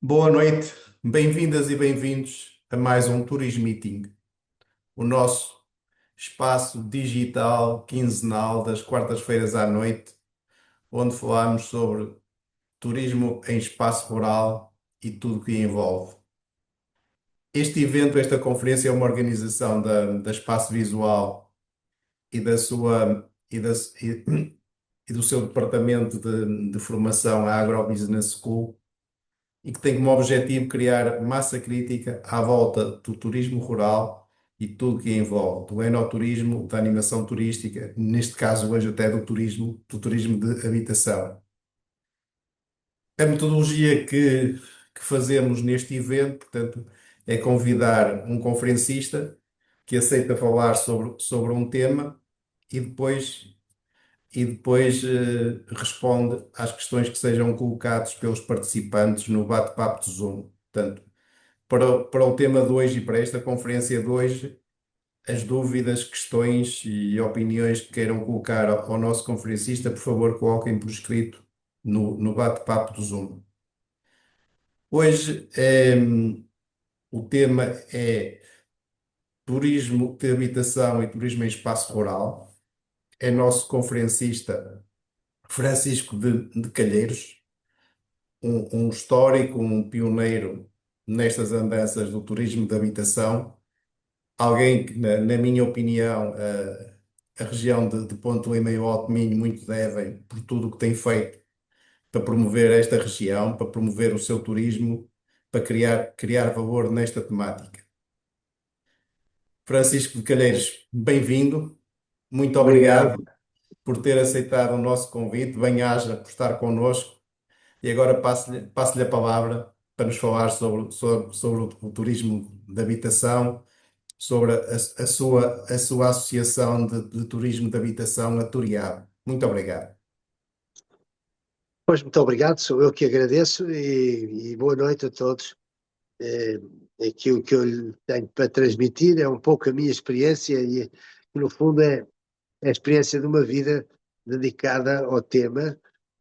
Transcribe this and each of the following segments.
Boa noite, bem-vindas e bem-vindos a mais um Turismo Meeting, o nosso espaço digital quinzenal das quartas-feiras à noite, onde falamos sobre turismo em espaço rural e tudo o que envolve. Este evento, esta conferência é uma organização da Espaço Visual e da sua e do seu departamento de formação, a Agrobusiness School, e que tem como objetivo criar massa crítica à volta do turismo rural e tudo o que envolve, do enoturismo, da animação turística, neste caso hoje até do turismo de habitação. A metodologia que fazemos neste evento, portanto, é convidar um conferencista que aceita falar sobre um tema e depois responde às questões que sejam colocadas pelos participantes no bate-papo de Zoom. Portanto, para o tema de hoje e para esta conferência de hoje, as dúvidas, questões e opiniões que queiram colocar ao nosso conferencista, por favor, coloquem por escrito no bate-papo do Zoom. Hoje, o tema é turismo de habitação e turismo em espaço rural. É nosso conferencista Francisco de Calheiros, um histórico, um pioneiro nestas andanças do turismo de habitação. Alguém que, na minha opinião, a região de Ponte Lima e o Alto Minho muito devem por tudo o que tem feito para promover esta região, para promover o seu turismo, para criar valor nesta temática. Francisco de Calheiros, bem-vindo. Muito Obrigado. obrigado por ter aceitado o nosso convite. Bem-aja por estar connosco. E agora passo-lhe a palavra para nos falar sobre o turismo de habitação, sobre a sua associação de turismo de habitação, a Turiado. Muito obrigado. Pois, muito obrigado, sou eu que agradeço e boa noite a todos. Eh, Aquilo que eu lhe tenho para transmitir é um pouco a minha experiência e, no fundo, é a experiência de uma vida dedicada ao tema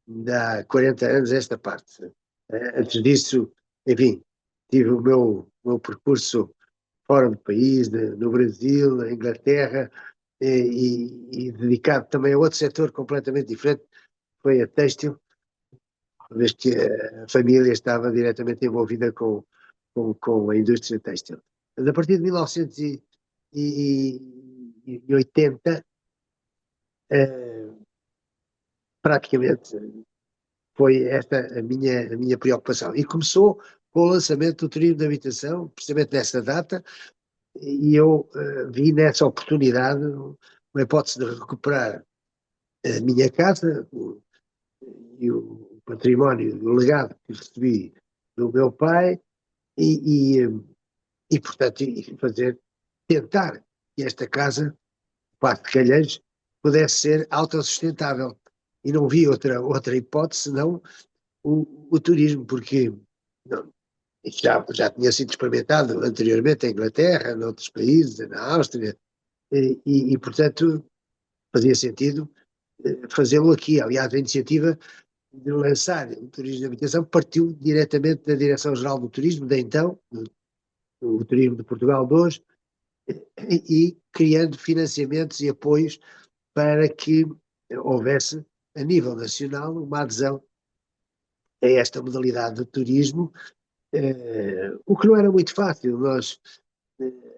de há 40 anos esta parte. Antes disso, enfim, tive o meu percurso fora do país, no Brasil, na Inglaterra, e dedicado também a outro setor completamente diferente, foi a têxtil, vez que a família estava diretamente envolvida com a indústria têxtil. Mas a partir de 1980, eh, praticamente foi esta a minha preocupação. E começou com o lançamento do turismo de habitação, precisamente nessa data, e eu vi nessa oportunidade uma hipótese de recuperar a minha casa e o património, o legado que recebi do meu pai, e, e, portanto, tentar que esta casa, Passo de Calheiros, pudesse ser autossustentável. E não vi outra hipótese senão o turismo, porque não, já tinha sido experimentado anteriormente em Inglaterra, noutros países, na Áustria, portanto, fazia sentido fazê-lo aqui. Aliás, a iniciativa de lançar o turismo de habitação partiu diretamente da Direção-Geral do Turismo, de então, o Turismo de Portugal de hoje, e criando financiamentos e apoios para que houvesse, a nível nacional, uma adesão a esta modalidade de turismo, o que não era muito fácil.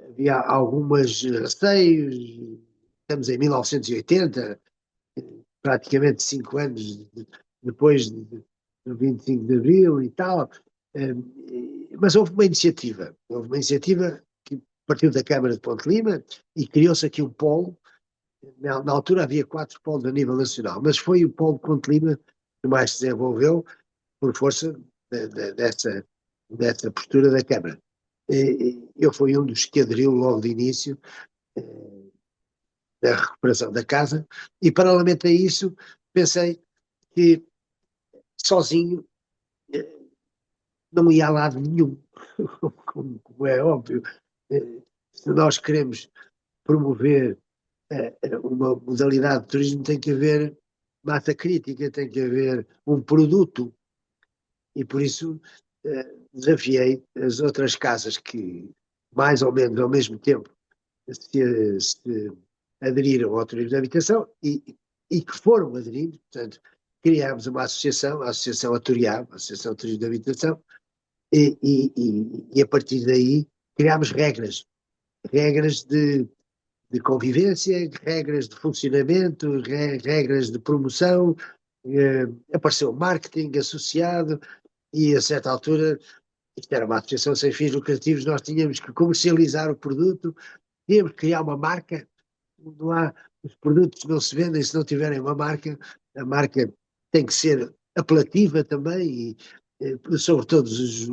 Havia algumas receios, estamos em 1980, praticamente 5 anos depois do 25 de Abril e tal, eh, mas houve uma iniciativa que partiu da Câmara de Ponte Lima e criou-se aqui um polo. Na altura havia 4 polos a nível nacional, mas foi o polo de Ponte Lima que mais se desenvolveu por força dessa postura da Câmara. Eu fui um dos que aderiu logo de início da recuperação da casa e, paralelamente a isso, pensei que sozinho não ia a lado nenhum, como é óbvio. Se nós queremos promover uma modalidade de turismo, tem que haver massa crítica, tem que haver um produto, e por isso desafiei as outras casas que, mais ou menos ao mesmo tempo, se aderiram ao turismo de habitação e que foram aderindo. Portanto, criámos uma associação, a Associação Aturiab, a Associação de Turismo de Habitação, e a partir daí criámos regras de convivência, regras de funcionamento, regras de promoção, apareceu marketing associado e a certa altura, isto era uma associação sem fins lucrativos, nós tínhamos que comercializar o produto, tínhamos que criar uma marca, não há, os produtos não se vendem se não tiverem uma marca, a marca tem que ser apelativa também, sobre todas as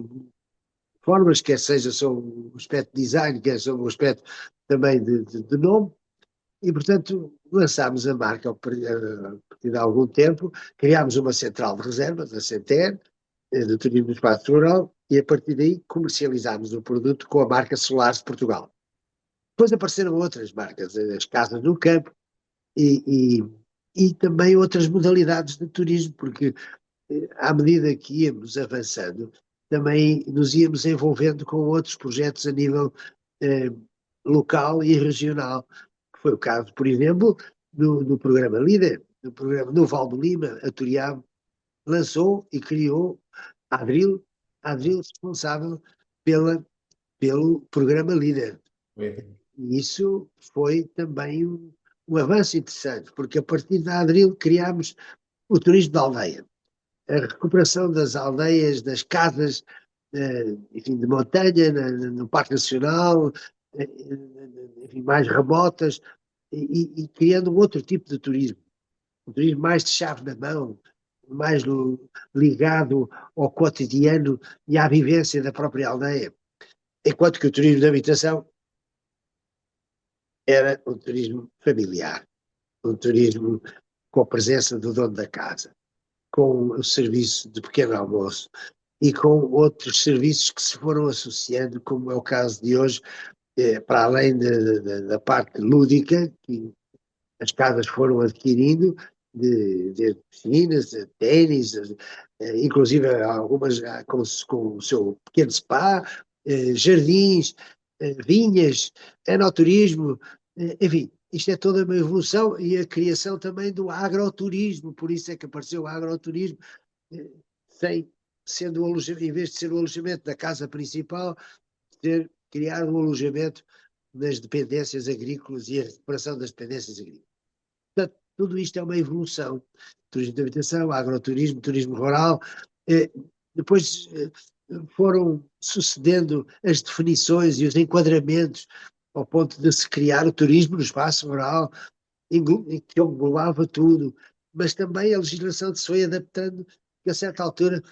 formas, quer seja sobre o aspecto de design, quer sobre o aspecto também de nome, e portanto lançámos a marca a partir de algum tempo, criámos uma central de reserva, da Center, do Turismo do Espaço Rural, e a partir daí comercializámos o produto com a marca Solares de Portugal. Depois apareceram outras marcas, as casas no campo e, e também outras modalidades de turismo, porque à medida que íamos avançando, também nos íamos envolvendo com outros projetos a nível eh, local e regional. Foi o caso, por exemplo, do programa Líder, do programa no Val do Lima, a Turiab lançou e criou a Adril responsável pelo programa Líder. E isso foi também um avanço interessante, porque a partir da Adril criámos o turismo da aldeia, a recuperação das aldeias, das casas, enfim, de montanha, no Parque Nacional, enfim, mais remotas, criando um outro tipo de turismo, um turismo mais de chave na mão, mais ligado ao cotidiano e à vivência da própria aldeia. Enquanto que o turismo de habitação era um turismo familiar, um turismo com a presença do dono da casa, com o serviço de pequeno almoço e com outros serviços que se foram associando, como é o caso de hoje, para além da parte lúdica, que as casas foram adquirindo, de piscinas, de ténis, inclusive algumas com o seu pequeno spa, jardins, vinhas, enoturismo, enfim, isto é toda uma evolução e a criação também do agroturismo, por isso é que apareceu o agroturismo, sem sendo em vez de ser o alojamento da casa principal, criar um alojamento nas dependências agrícolas e a recuperação das dependências agrícolas. Portanto, tudo isto é uma evolução. Turismo de habitação, agroturismo, turismo rural. Depois foram sucedendo as definições e os enquadramentos ao ponto de se criar o turismo no espaço rural, que englobava tudo. Mas também a legislação se foi adaptando, que a certa altura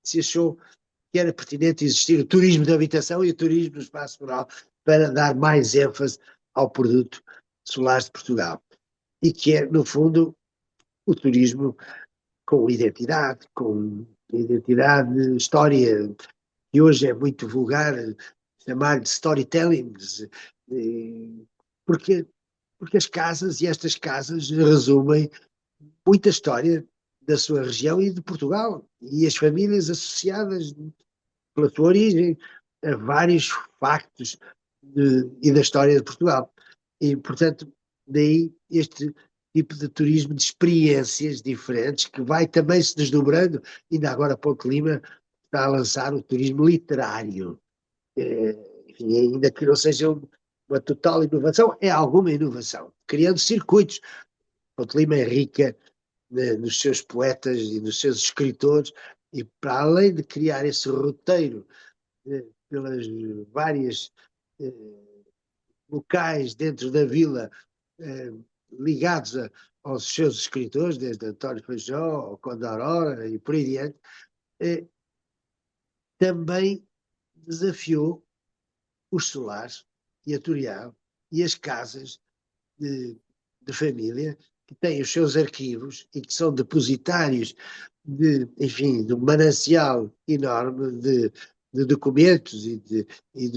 se achou que era pertinente existir o turismo de habitação e o turismo no espaço rural para dar mais ênfase ao produto Solares de Portugal. E que é, no fundo, o turismo com identidade, história, que hoje é muito vulgar chamar de storytelling, porque, porque as casas e estas casas resumem muita história da sua região e de Portugal, e as famílias associadas pela sua origem a vários factos e da história de Portugal. E, portanto, daí este tipo de turismo de experiências diferentes, que vai também se desdobrando. Ainda agora, Ponte Lima está a lançar o turismo literário. Enfim, ainda que não seja uma total inovação, é alguma inovação, criando circuitos. Ponte Lima é rica, né, nos seus poetas e nos seus escritores, e para além de criar esse roteiro pelas várias locais dentro da vila ligados aos seus escritores, desde António Feijó, ao Conde Aurora e por aí diante, também desafiou os solares e a Turial e as casas de família que têm os seus arquivos e que são depositários enfim, de um manancial enorme de documentos e de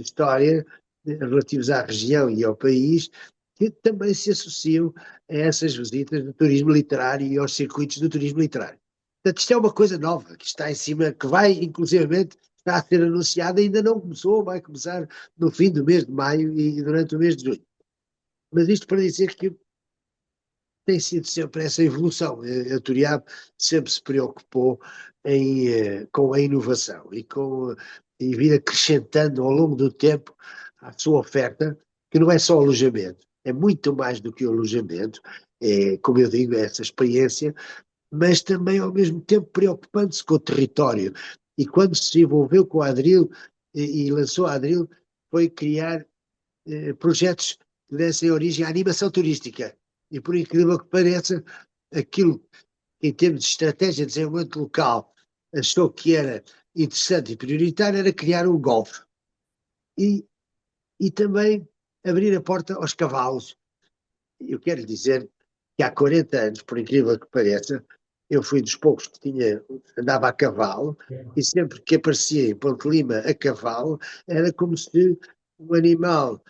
história relativos à região e ao país, que também se associam a essas visitas do turismo literário e aos circuitos do turismo literário. Portanto, isto é uma coisa nova, que está em cima, que vai, inclusivamente, está a ser anunciada, ainda não começou, vai começar no fim do mês de maio e durante o mês de junho. Mas isto para dizer que tem sido sempre essa evolução. A Turiab sempre se preocupou com a inovação e vir acrescentando ao longo do tempo a sua oferta, que não é só alojamento, é muito mais do que o alojamento, como eu digo, é essa experiência, mas também ao mesmo tempo preocupando-se com o território. E quando se envolveu com a Adril e lançou a Adril, foi criar projetos que dessem origem à animação turística. E por incrível que pareça, aquilo que em termos de estratégia de desenvolvimento local achou que era interessante e prioritário era criar um golfe. E, e também abrir a porta aos cavalos. Eu quero dizer que há 40 anos, por incrível que pareça, eu fui dos poucos que andava a cavalo, e sempre que aparecia em Ponte Lima a cavalo, era como se um animal,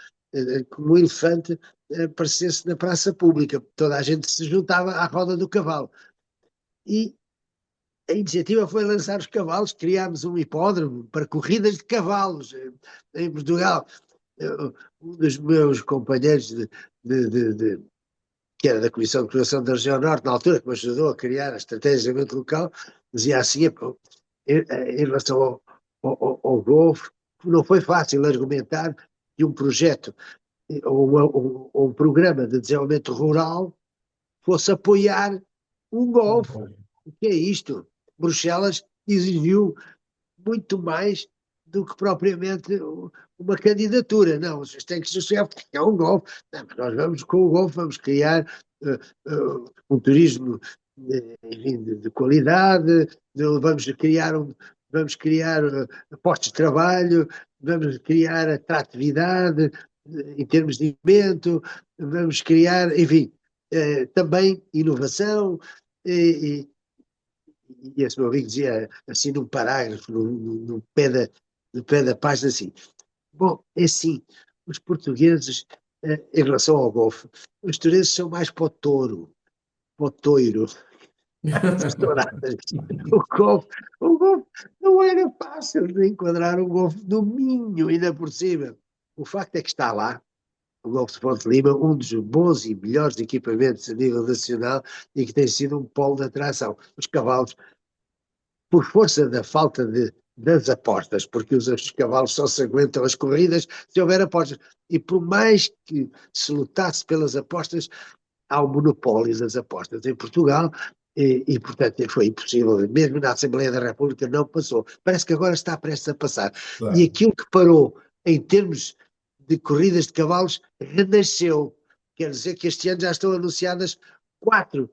como um elefante, aparecesse na praça pública. Toda a gente se juntava à roda do cavalo. E a iniciativa foi lançar os cavalos, criámos um hipódromo para corridas de cavalos em Portugal. Um dos meus companheiros que era da Comissão de Coordenação da Região Norte, na altura, que me ajudou a criar a estratégia de desenvolvimento local, dizia assim, em relação ao Golfo, não foi fácil argumentar que um projeto ou um programa de desenvolvimento rural fosse apoiar um Golfo. O que é isto? Bruxelas exigiu muito mais do que propriamente uma candidatura. Não, vocês têm que justificar porque é um golpe. Não, nós vamos com o golpe, vamos criar um turismo enfim, de qualidade, vamos criar postos de trabalho, vamos criar atratividade em termos de evento, vamos criar, enfim, também inovação, e, e esse meu amigo dizia assim num parágrafo, no pé da página, assim: bom, é assim, os portugueses, em relação ao golfe, os portugueses são mais para o toiro, as touradas. O golfe, o golfe não era fácil de enquadrar um golfe do Minho, ainda por cima. O facto é que está lá, o Golfe de Ponte Lima, um dos bons e melhores equipamentos a nível nacional e que tem sido um polo de atração. Os cavalos por força da falta das apostas, porque os cavalos só se aguentam as corridas se houver apostas. E por mais que se lutasse pelas apostas, há um monopólio das apostas em Portugal portanto, foi impossível. Mesmo na Assembleia da República não passou. Parece que agora está prestes a passar. E Claro. aquilo que parou em termos de corridas de cavalos renasceu. Quer dizer que este ano já estão anunciadas 4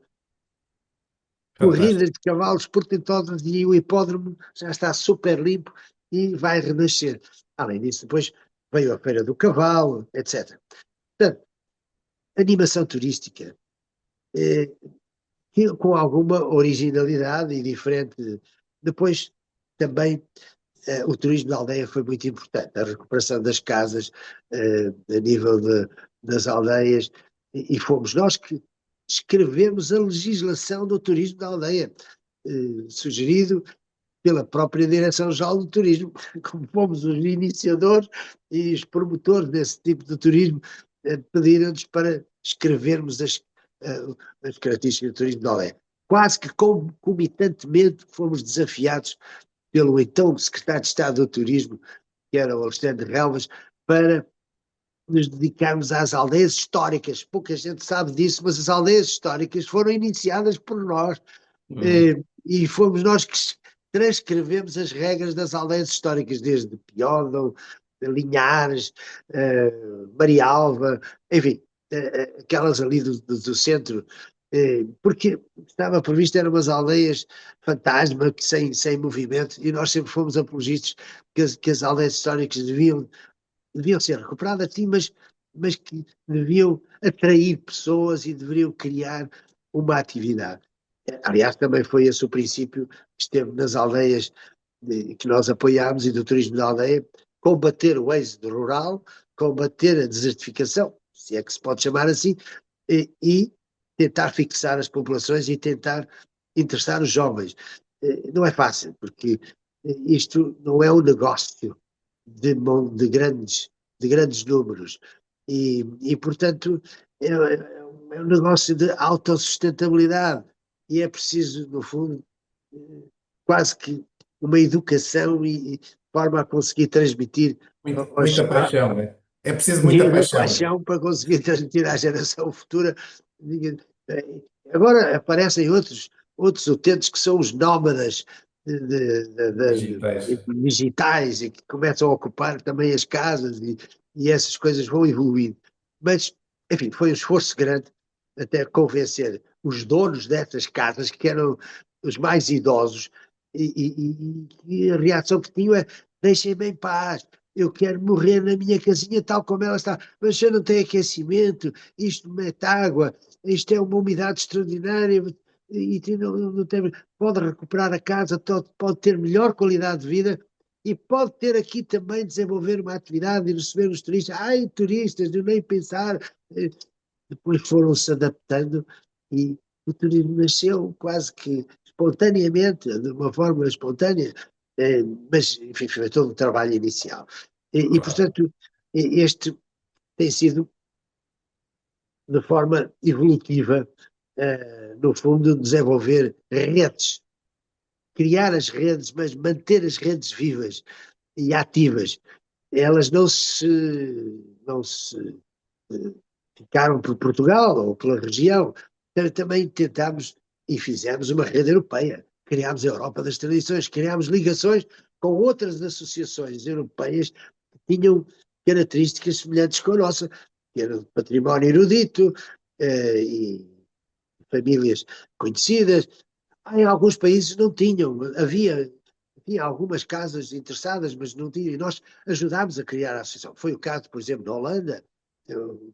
corridas Fantástico. de cavalos portentosas e o hipódromo já está super limpo e vai renascer. Além disso, depois veio a Feira do Cavalo, etc. Portanto, animação turística, eh, com alguma originalidade e diferente. Depois, também, o turismo da aldeia foi muito importante, a recuperação das casas, a nível das aldeias, e fomos nós que escrevemos a legislação do turismo da aldeia, sugerido pela própria Direção-Geral do Turismo, como fomos os iniciadores e os promotores desse tipo de turismo, pediram-nos para escrevermos as características do turismo da aldeia. Quase que concomitantemente fomos desafiados pelo então secretário de Estado do Turismo, que era o Alexandre Relvas, para nos dedicarmos às aldeias históricas. Pouca gente sabe disso, mas as aldeias históricas foram iniciadas por nós, Uhum. e fomos nós que transcrevemos as regras das aldeias históricas, desde Piódão, Linhares, Marialva, enfim, aquelas ali do centro, porque estava previsto, eram umas aldeias fantasma, sem movimento, e nós sempre fomos apologistas que as aldeias históricas deviam ser recuperadas, sim, mas que deviam atrair pessoas e deveriam criar uma atividade. Aliás, também foi esse o princípio que esteve nas aldeias que nós apoiámos e do turismo da aldeia: combater o êxodo rural, combater a desertificação, se é que se pode chamar assim, e tentar fixar as populações e tentar interessar os jovens. Não é fácil, porque Isto não é um negócio de grandes números. Portanto, é um negócio de autossustentabilidade. E é preciso, no fundo, quase que uma educação de forma a conseguir transmitir Muita aos, paixão, né? É preciso muita de paixão. paixão para conseguir transmitir à geração futura. Agora aparecem outros utentes que são os nómadas Digitais. digitais e que começam a ocupar também as casas e essas coisas vão evoluindo. Mas, enfim, foi um esforço grande até convencer os donos dessas casas, que eram os mais idosos, e a reação que tinham é: deixem-me em paz, eu quero morrer na minha casinha tal como ela está, mas eu não tenho aquecimento, isto mete água, isto é uma umidade extraordinária, e não tem, pode recuperar a casa, pode ter melhor qualidade de vida e pode ter aqui também desenvolver uma atividade e receber os turistas. Ai, turistas, eu nem pensar. Depois foram-se adaptando e o turismo nasceu quase que espontaneamente, de uma forma espontânea, mas, enfim, foi todo um trabalho inicial. Claro. Portanto, este tem sido, de forma evolutiva, no fundo, desenvolver redes, criar as redes, mas manter as redes vivas e ativas. Elas não se ficaram por Portugal ou pela região. Também tentámos e fizemos uma rede europeia. Criámos a Europa das Tradições, criámos ligações com outras associações europeias que tinham características semelhantes com a nossa, que era o património erudito e famílias conhecidas. Em alguns países não tinham, havia algumas casas interessadas, mas não tinham, e nós ajudámos a criar a associação. Foi o caso, por exemplo, na Holanda, o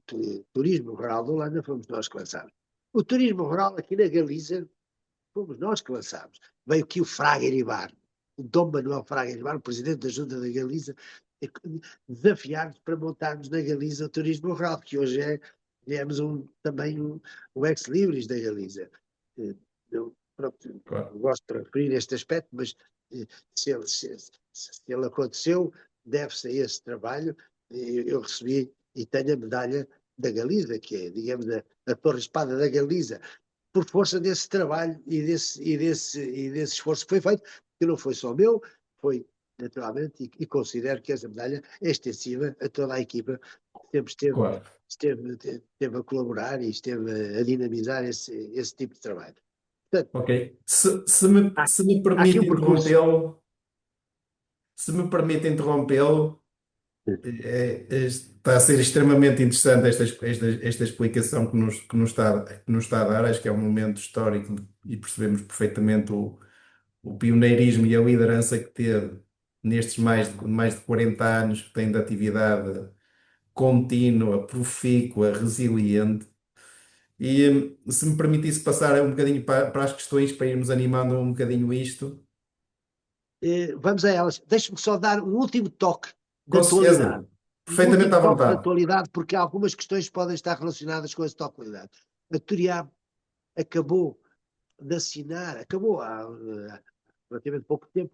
turismo rural da Holanda, fomos nós que lançámos. O turismo rural aqui na Galiza, fomos nós que lançámos. Veio aqui o Fraga Iribar, o Dom Manuel Fraga Iribar, o presidente da Junta da Galiza, desafiar-nos para montarmos na Galiza o turismo rural, que hoje viemos também um ex-libris da Galiza. Eu, pronto, Claro. gosto de referir este aspecto, mas se ele aconteceu, deve-se a esse trabalho. Eu recebi e tenho a medalha da Galiza, que é, digamos, a Torre Espada da Galiza, por força desse trabalho e desse esforço que foi feito, que não foi só meu, foi naturalmente, e considero que essa medalha é extensiva a toda a equipa que sempre Claro. esteve a colaborar e esteve a dinamizar esse tipo de trabalho. Portanto, Ok. Se me há aqui permite um percurso. interrompê-lo, se me permite interrompê-lo, está a ser extremamente interessante esta explicação que nos está a dar. Acho que é um momento histórico e percebemos perfeitamente o pioneirismo e a liderança que teve nestes mais de 40 anos que tem de atividade contínua, profícua, resiliente. E se me permitisse passar um bocadinho para as questões, para irmos animando um bocadinho isto, Vamos a elas. Deixe-me só dar um último toque de com atualidade. certeza, Um perfeitamente último à toque de vontade. atualidade, porque algumas questões podem estar relacionadas com esse toque de atualidade. A Turiá acabou de assinar, acabou há relativamente pouco tempo,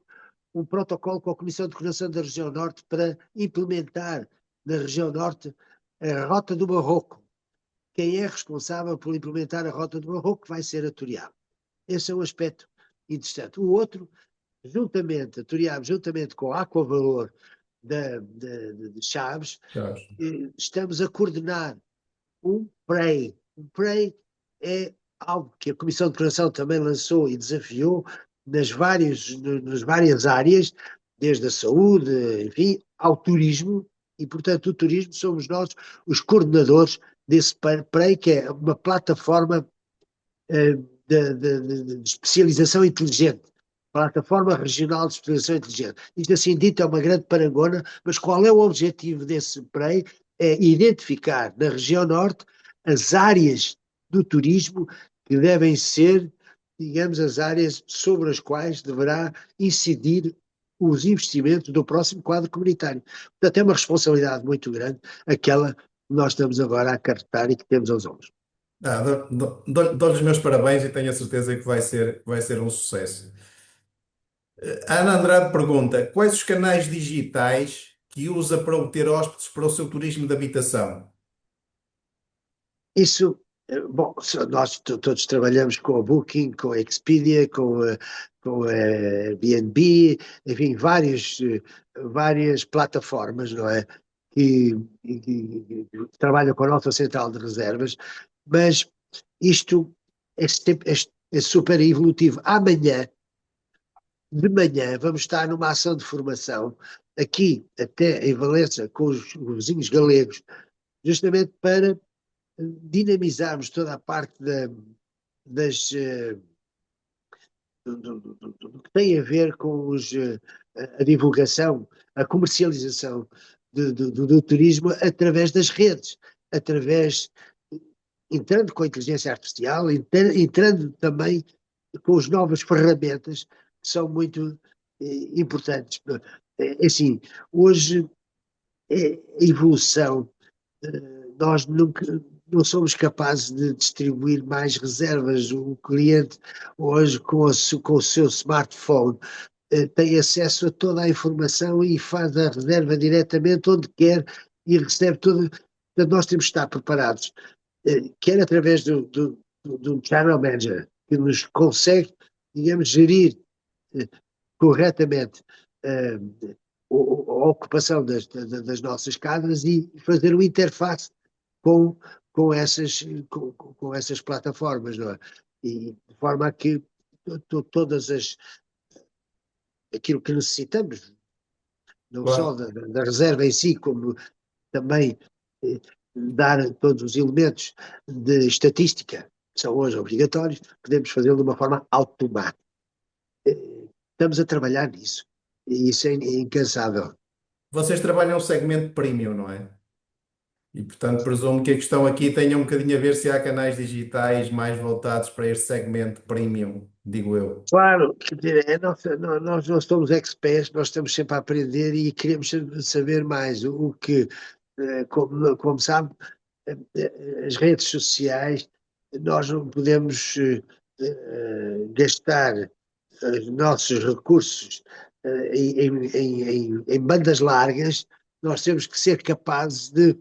um protocolo com a Comissão de Coordenação da Região Norte para implementar na Região Norte a Rota do Marroco. Quem é responsável por implementar a Rota do Marroco vai ser a Turiá. Esse é um aspecto interessante. O outro, juntamente, a Turiá, juntamente com a Aquavalor de Chaves, Já. estamos a coordenar um PREI. Um PREI é algo que a Comissão de Coração também lançou e desafiou nas várias áreas, desde a saúde, enfim, ao turismo, e portanto o turismo somos nós os coordenadores desse PREI, que é uma plataforma de especialização inteligente, plataforma regional de especialização inteligente. Isto assim dito é uma grande parangona, mas qual é o objetivo desse PREI? É identificar na região norte as áreas do turismo que devem ser, digamos, as áreas sobre as quais deverá incidir os investimentos do próximo quadro comunitário. Portanto, é uma responsabilidade muito grande aquela que nós estamos agora a acarretar e que temos aos ombros. Dou-lhe os meus parabéns e tenho a certeza que vai ser um sucesso. A Ana Andrade pergunta: quais os canais digitais que usa para obter hóspedes para o seu turismo de habitação? Isso, bom, nós todos trabalhamos com a Booking, com a Expedia, com a Airbnb, enfim, várias plataformas, não é? Que trabalham com a nossa central de reservas, mas isto é super evolutivo. Amanhã, de manhã, vamos estar numa ação de formação aqui, até em Valença, com os vizinhos galegos, justamente para dinamizarmos toda a parte das, do que tem a ver com a divulgação, a comercialização do turismo através das redes, através, entrando com a inteligência artificial, entrando também com as novas ferramentas que são muito importantes. Assim, hoje a evolução, nós nunca não somos capazes de distribuir mais reservas. O cliente hoje com o seu smartphone tem acesso a toda a informação e faz a reserva diretamente onde quer e recebe tudo. Portanto, nós temos que estar preparados, quer através do channel manager, que nos consegue, digamos, gerir eh, corretamente eh, a ocupação das nossas casas e fazer uma interface com, com essas plataformas, não é? E de forma a que todas aquilo que necessitamos, não só Claro. da reserva em si, como também dar todos os elementos de estatística que são hoje obrigatórios, podemos fazê-lo de uma forma automática. Estamos a trabalhar nisso. E isso é incansável. Vocês trabalham o segmento premium, não é? E, portanto, presumo que a questão aqui tenha um bocadinho a ver se há canais digitais mais voltados para este segmento premium, digo eu. Claro, quer dizer, nós não somos experts, nós estamos sempre a aprender e queremos saber mais. O que, como sabe, as redes sociais, nós não podemos gastar os nossos recursos em bandas largas, nós temos que ser capazes de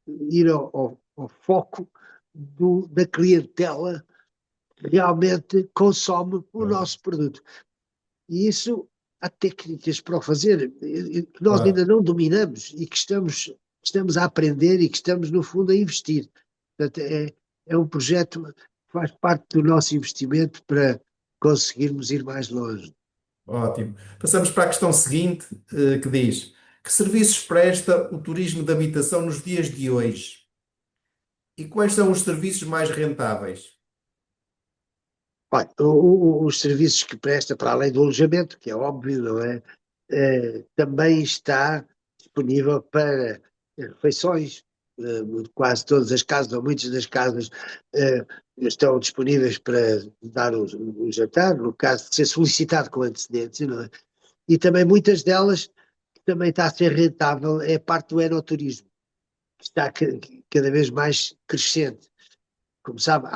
ir ao foco da clientela que realmente consome o Claro. nosso produto. E isso há técnicas para o fazer, que nós Claro. ainda não dominamos e que estamos a aprender e que estamos, no fundo, a investir. Portanto, é um projeto que faz parte do nosso investimento para conseguirmos ir mais longe. Ótimo. Passamos para a questão seguinte, que diz: que serviços presta o turismo de habitação nos dias de hoje? E quais são os serviços mais rentáveis? Olha, os serviços que presta, para além do alojamento, que é óbvio, não é? Também está disponível para refeições. Quase todas as casas, ou muitas das casas, estão disponíveis para dar o jantar, no caso de ser solicitado com antecedência, não é? E também muitas delas, que também está a ser rentável, é a parte do enoturismo, que está cada vez mais crescente. Como sabe,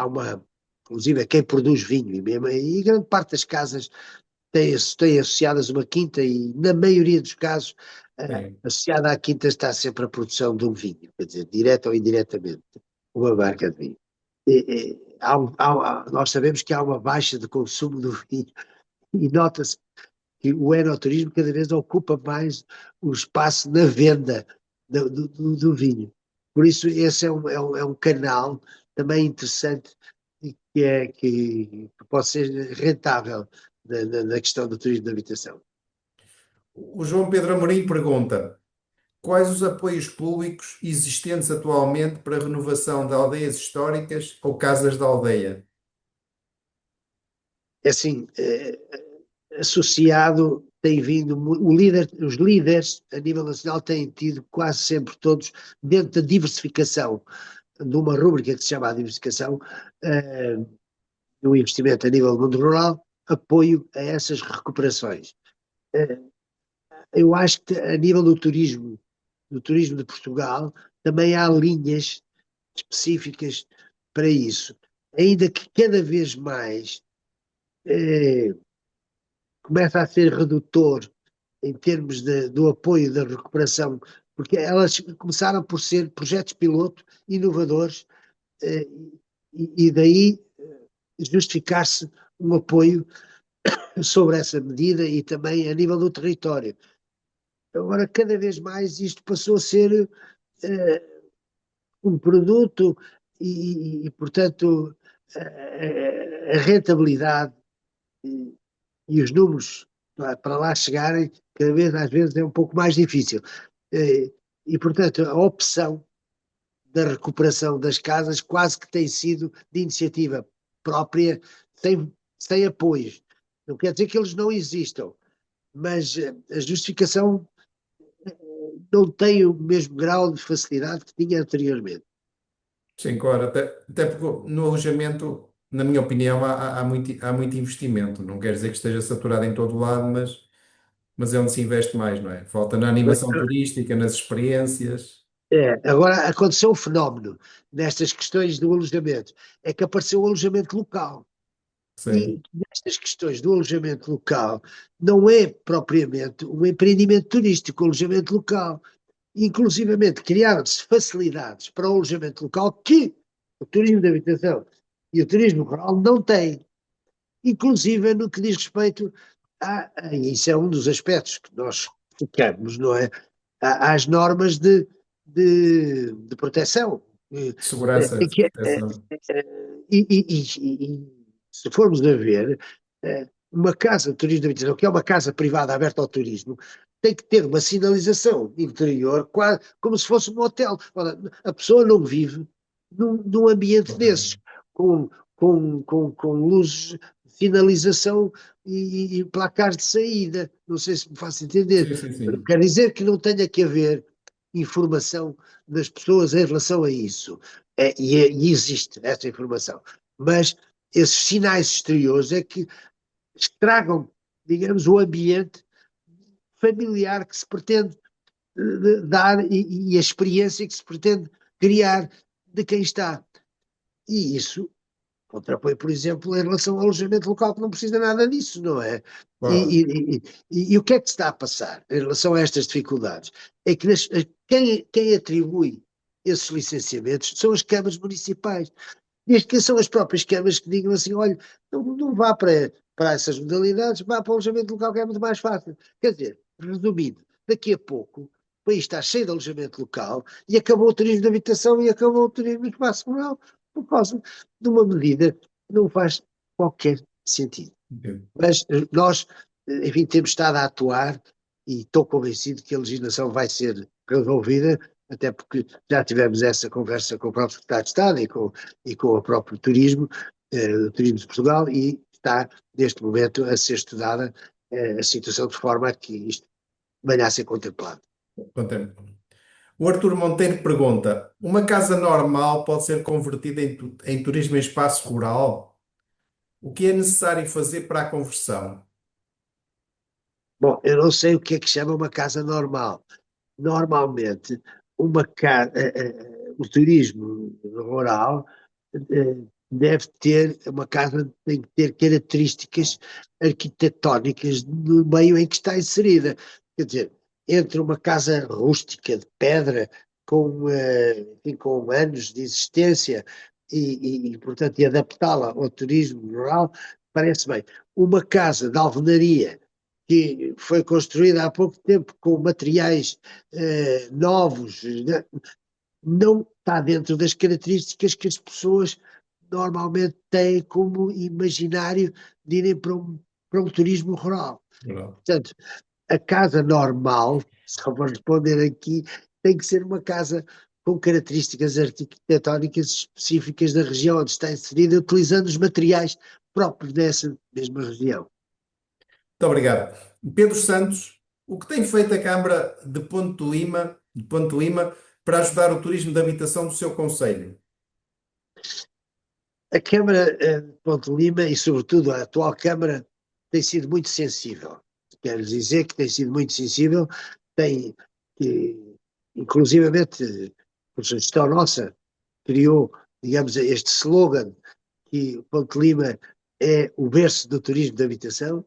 inclusive, quem produz vinho, e grande parte das casas têm associadas uma quinta e, na maioria dos casos, Sim. associada à quinta está sempre a produção de um vinho, quer dizer, direta ou indiretamente, uma marca de vinho. Nós sabemos que há uma baixa de consumo do vinho e nota-se que o enoturismo cada vez ocupa mais o espaço na venda do vinho. Por isso, esse é um canal também interessante e que pode ser rentável na questão do turismo de habitação. O João Pedro Amorim pergunta: quais os apoios públicos existentes atualmente para a renovação de aldeias históricas ou casas de aldeia? É assim, associado tem vindo, os líderes a nível nacional têm tido quase sempre todos, dentro da diversificação, de uma rúbrica que se chama a diversificação, eh, do investimento a nível do mundo rural, apoio a essas recuperações. Eh, eu acho que a nível do turismo de Portugal, também há linhas específicas para isso. Ainda que cada vez mais começa a ser redutor em termos do apoio da recuperação, porque elas começaram por ser projetos piloto inovadores, eh, e daí justificar-se um apoio sobre essa medida e também a nível do território. Agora, cada vez mais isto passou a ser um produto portanto, a rentabilidade e, e os números para lá chegarem, cada vez, às vezes, é um pouco mais difícil. Eh, E, portanto, a opção da recuperação das casas quase que tem sido de iniciativa própria, sem apoios. Não quer dizer que eles não existam, mas a justificação não tem o mesmo grau de facilidade que tinha anteriormente. Sim, claro, até porque no alojamento, na minha opinião, há muito investimento. Não quer dizer que esteja saturado em todo lado, mas é onde se investe mais, não é? Falta na animação turística, nas experiências. Agora aconteceu um fenómeno nestas questões do alojamento, é que apareceu o alojamento local. E Sim, nestas questões do alojamento local, não é propriamente um empreendimento turístico, o alojamento local. Inclusivamente criaram-se facilidades para o alojamento local que o turismo de habitação e o turismo rural não têm. Inclusive no que diz respeito isso é um dos aspectos que nós focamos, não é? Às normas de proteção. segurança, Que proteção. se formos a ver, uma casa de turismo de habitação, que é uma casa privada aberta ao turismo, tem que ter uma sinalização interior, quase como se fosse um hotel. Ora, a pessoa não vive num ambiente desses, com, com luzes, sinalização e placares de saída. Não sei se me faço entender. Sim, sim, sim. Quer dizer que não tenha que haver informação das pessoas em relação a isso. E existe essa informação. Mas esses sinais exteriores é que estragam, digamos, o ambiente familiar que se pretende dar e a experiência que se pretende criar de quem está. E isso contrapõe, por exemplo, em relação ao alojamento local, que não precisa nada disso, não é? Claro. E, e, e o que é que se está a passar em relação a estas dificuldades? É que quem atribui esses licenciamentos são as câmaras municipais. Desde que são as próprias câmaras que digam assim: olha, não vá para essas modalidades, vá para o alojamento local que é muito mais fácil. Quer dizer, resumindo, daqui a pouco o país está cheio de alojamento local e acabou o turismo de habitação e acabou o turismo do espaço rural por causa de uma medida que não faz qualquer sentido. Mas nós, enfim, temos estado a atuar e estou convencido que a legislação vai ser resolvida, até porque já tivemos essa conversa com o próprio Secretário de Estado e com o próprio turismo, o Turismo de Portugal, e está, neste momento, a ser estudada a situação de forma a que isto venha a ser contemplado. Contém. O Arthur Monteiro pergunta: uma casa normal pode ser convertida em turismo em espaço rural? O que é necessário fazer para a conversão? Bom, eu não sei o que chama uma casa normal. Normalmente, o turismo rural deve ter, uma casa tem que ter características arquitetónicas no meio em que está inserida. Quer dizer, entre uma casa rústica de pedra, enfim, com anos de existência portanto, e adaptá-la ao turismo rural, parece bem. Uma casa de alvenaria que foi construída há pouco tempo com materiais novos, né? Não está dentro das características que as pessoas normalmente têm como imaginário de irem para um turismo rural. Não. Portanto, a casa normal, só para responder aqui, tem que ser uma casa com características arquitetónicas específicas da região onde está inserida, utilizando os materiais próprios dessa mesma região. Muito obrigado. Pedro Santos, o que tem feito a Câmara de Ponte de Lima, para ajudar o turismo de habitação do seu concelho? A Câmara de Ponte Lima e, sobretudo, a atual Câmara tem sido muito sensível. Quero dizer que tem sido muito sensível, tem, que, inclusivamente, por sugestão nossa, criou, digamos, este slogan que Ponte Lima é o berço do turismo de habitação,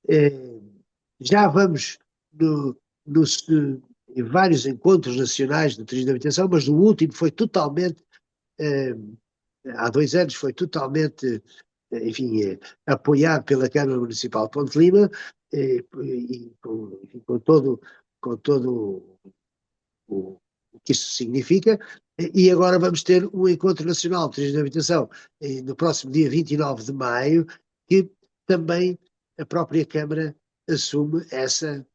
Eh, Já vamos no, no, em vários encontros nacionais de turismo de habitação, mas o último foi totalmente, eh, há 2 anos, foi totalmente, enfim, apoiado pela Câmara Municipal de Ponte Lima, e com, enfim, com todo o, o que isso significa. E agora vamos ter um Encontro Nacional de Turismo de Habitação no próximo dia 29 de maio, que também a própria Câmara assume essa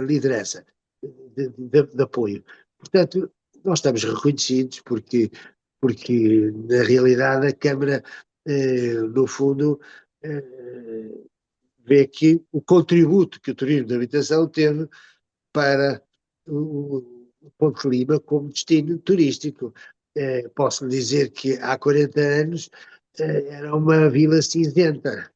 liderança de apoio. Portanto, nós estamos reconhecidos porque na realidade a Câmara, no fundo, vê que o contributo que o turismo de habitação teve para o Ponte Lima como destino turístico. Posso dizer que há 40 anos era uma vila cinzenta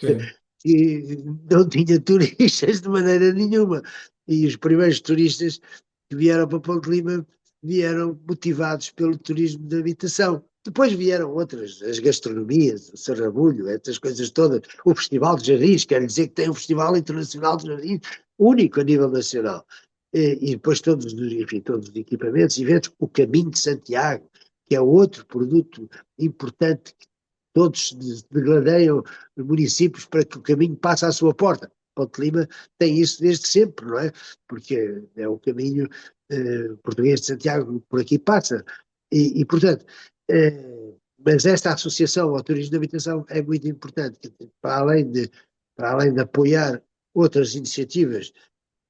Sim. que não tinha turistas de maneira nenhuma. E os primeiros turistas que vieram para Ponte Lima vieram motivados pelo turismo de habitação. Depois vieram outras, as gastronomias, o sarrabulho, essas coisas todas. O Festival de Jardins, quer dizer que tem um Festival Internacional de Jardins único a nível nacional. E depois todos, enfim, todos os equipamentos, eventos, o Caminho de Santiago, que é outro produto importante que todos degladeiam municípios para que o caminho passe à sua porta. Ponte Lima tem isso desde sempre, não é? Porque é o caminho português de Santiago por aqui passa. Portanto, mas esta associação ao turismo de habitação é muito importante, para além para além de apoiar outras iniciativas,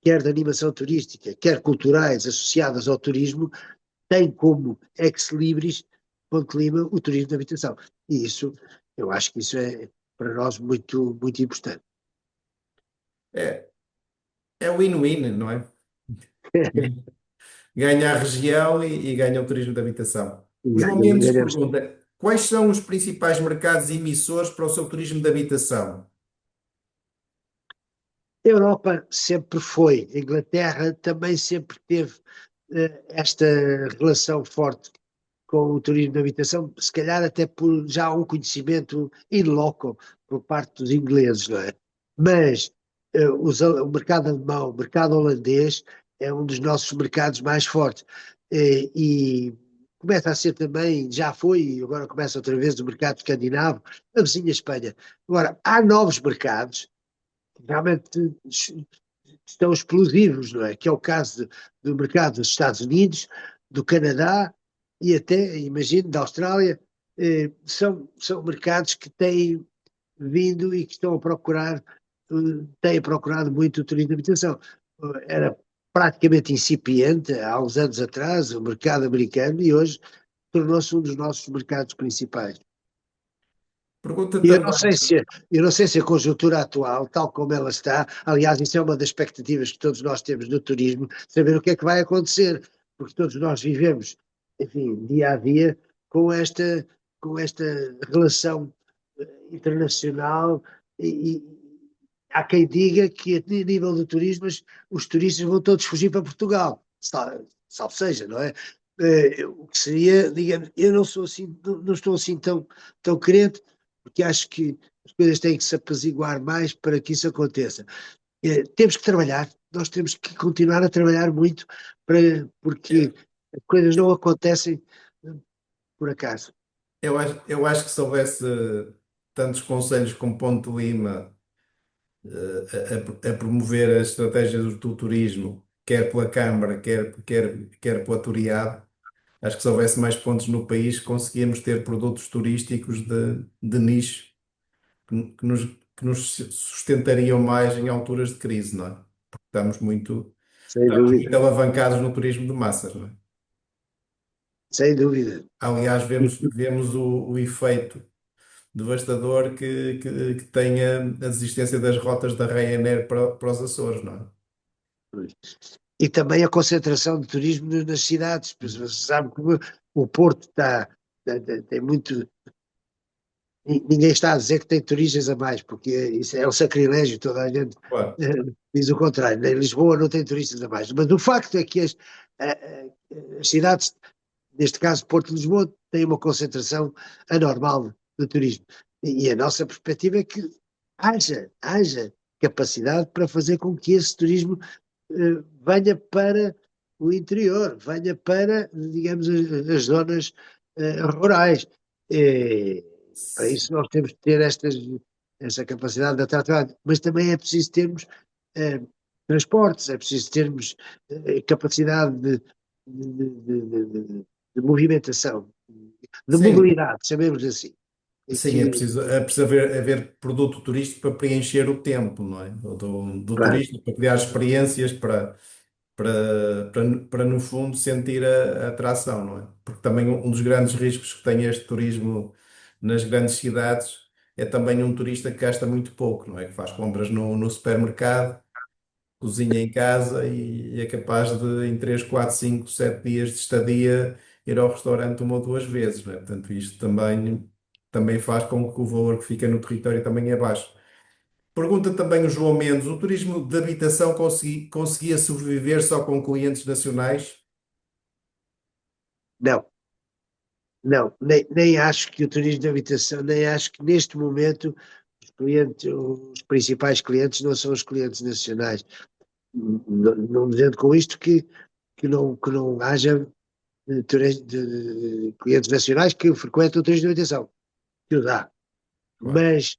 quer de animação turística, quer culturais associadas ao turismo, tem como ex-libris Ponte Lima o turismo de habitação. E isso, eu acho que isso é para nós muito, muito importante. É, é win-win, não é? Ganha a região e ganha o turismo de habitação. O João Mendes Ganhamos. pergunta: quais são os principais mercados emissores para o seu turismo de habitação? A Europa sempre foi, a Inglaterra também sempre teve esta relação forte com o turismo de habitação, se calhar até por já um conhecimento in loco por parte dos ingleses, não é? Mas o mercado alemão, o mercado holandês é um dos nossos mercados mais fortes. E começa a ser também, já foi, e agora começa outra vez o mercado escandinavo, a vizinha Espanha. Agora, há novos mercados que realmente estão explosivos, não é? Que é o caso do mercado dos Estados Unidos, do Canadá e até, imagino, da Austrália. São mercados que têm vindo e que estão a procurar, têm procurado muito o turismo de habitação. Era praticamente incipiente há uns anos atrás o mercado americano e hoje tornou-se um dos nossos mercados principais. Pergunta E também. eu não sei se a conjuntura atual, tal como ela está, aliás, isso é uma das expectativas que todos nós temos no turismo, saber o que é que vai acontecer, porque todos nós vivemos, enfim, dia a dia com esta relação internacional e há quem diga que a nível do turismo os turistas vão todos fugir para Portugal, salvo seja, não é? O que seria, digamos, eu não sou assim, não estou assim tão crente, porque acho que as coisas têm que se apaziguar mais para que isso aconteça. Temos que trabalhar, nós temos que continuar a trabalhar muito porque as coisas não acontecem por acaso. Eu acho que se houvesse tantos conselhos como Ponte Lima a promover as estratégias do turismo, quer pela Câmara, quer pela Touriade, acho que se houvesse mais pontos no país, conseguíamos ter produtos turísticos de nicho que nos sustentariam mais em alturas de crise, não é? Porque Sem estamos dúvida, muito alavancados no turismo de massas, não é? sem dúvida. Aliás, vemos o efeito devastador que tem a desistência das rotas da Ryanair para os Açores, não é? E também a concentração de turismo nas cidades, pois você sabe que o Porto tem muito. Ninguém está a dizer que tem turistas a mais, porque isso é um sacrilégio, toda a gente Claro. eh, diz o contrário. Em Lisboa não tem turistas a mais. Mas o facto é que as cidades, neste caso Porto de Lisboa, têm uma concentração anormal de turismo. E a nossa perspectiva é que haja capacidade para fazer com que esse turismo venha para o interior, venha para, digamos, as zonas rurais. Para isso nós temos que ter essa capacidade de atratar, mas também é preciso termos eh, transportes, é preciso termos capacidade de movimentação, de Sim, mobilidade, chamemos assim. E sim, que, é preciso haver produto turístico para preencher o tempo, não é? Do claro, turista, para criar experiências, para no fundo sentir a atração, não é? Porque também um dos grandes riscos que tem este turismo nas grandes cidades é também um turista que gasta muito pouco, não é? Que faz compras no supermercado, cozinha em casa e é capaz de, em 3 4 5 7 dias de estadia, ir ao restaurante uma ou duas vezes, não é? Portanto, isto também faz com que o valor que fica no território também é baixo. Pergunta também o João Mendes: o turismo de habitação conseguia sobreviver só com clientes nacionais? não. Não, nem acho que o turismo de habitação, nem acho que neste momento os principais clientes não são os clientes nacionais. Não dizendo com isto que não haja clientes nacionais que frequentam o turismo de habitação, que o dá. Claro, Mas